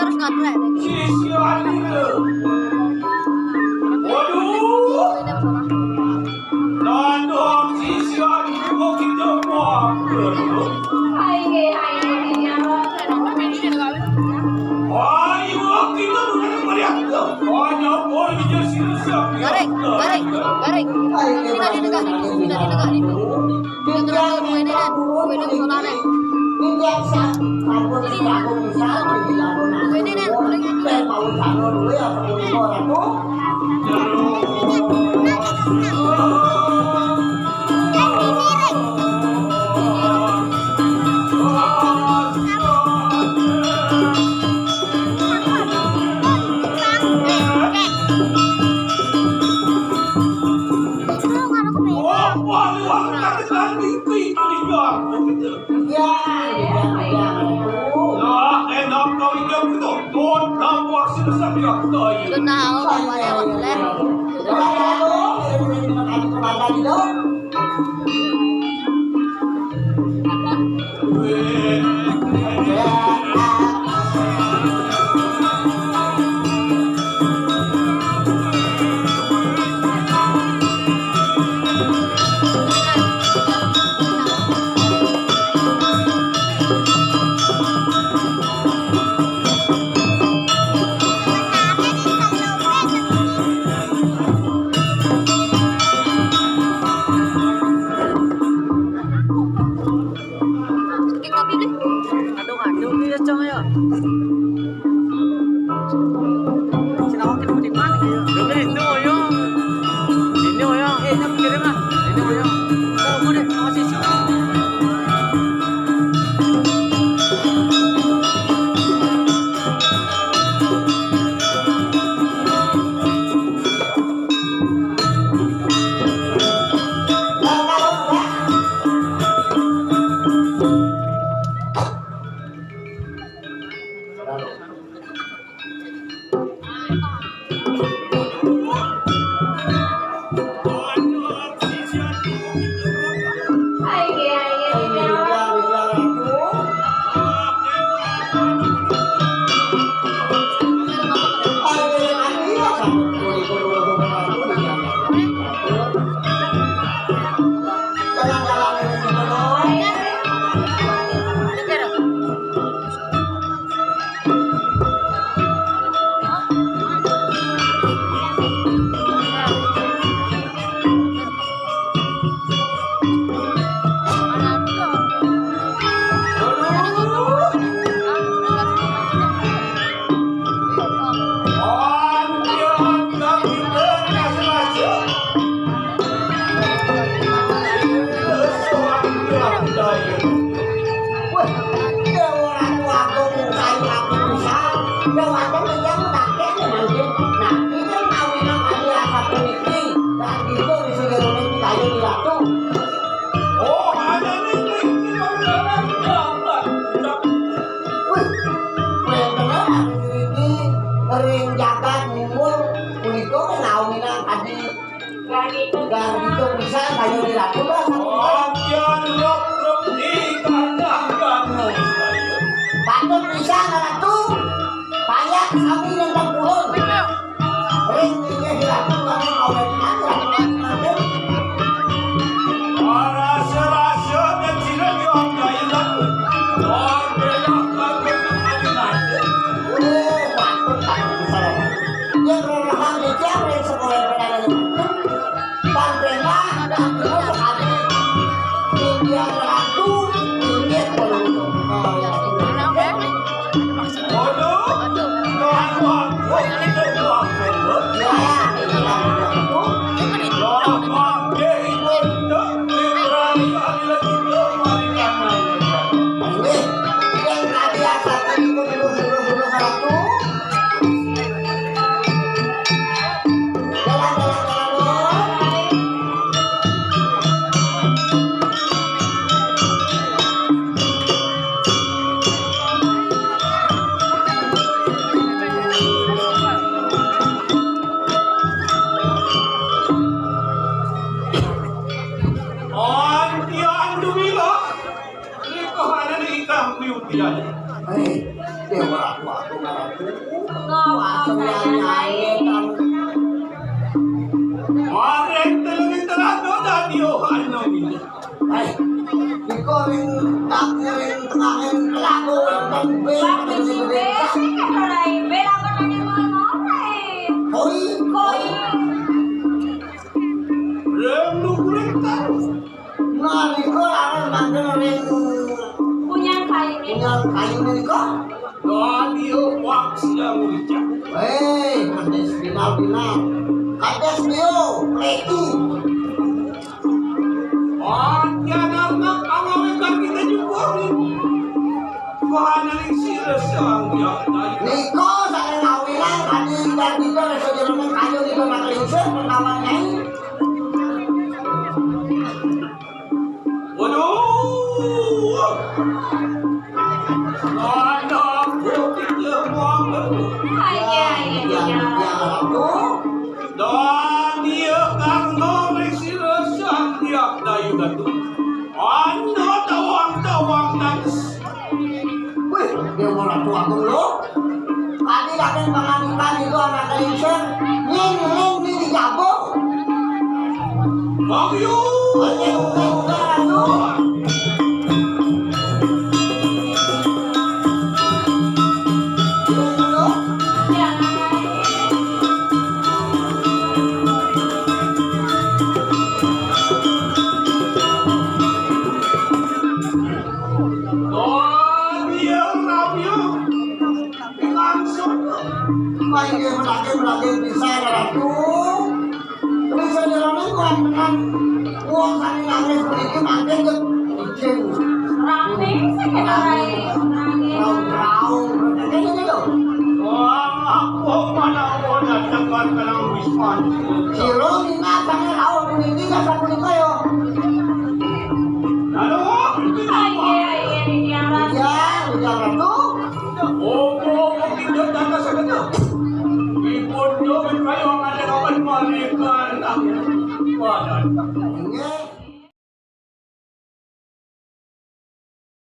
harus ngadrek. Sisian itu. Waduh. Nandong sisian itu kita mau. Ayo kita bukan meriah. Hanya boleh jadi sisian. Garing. Tidak ditegak itu. Yang terlalu ini kan, ini soalnya. Ini nih, paling itu. Kenal bapaknya boleh. Dewa aku ngarep. Ngapa saya Marek talaga dati ano nila. Ikaw rin takirin tengahing pelaku yang tembe. Koi. Rem lukurin tayo. Nari ko lang magaling punya kayu punya kayu ni ko. Dati wak sila ulica. Kades final. Kades niyo, Reki. Yan ang awawin ka kita juga rin. Mahanaling sila siyang yakay. Niko sa kanawilan kadi dari dito sa jerome kayu dito nakayusip pertama niya. Waduh! Anak bukit lemah. Dan dia karena sila siyang yakay gato. Ano tawang nais. Wih, dia mau ratu aku lo. Kadi datang penganikan itu anak kayusip. Ning di digabung. Bagyo! Lagi bisa ratu. Terus saya jerome kurang tenan. Uang kami nangis begitu makin ke izin. Raung. Gitu. Ako mana tekan ka ng response. Siro, hindi na kami raung. Hindi na sa kulit kayo.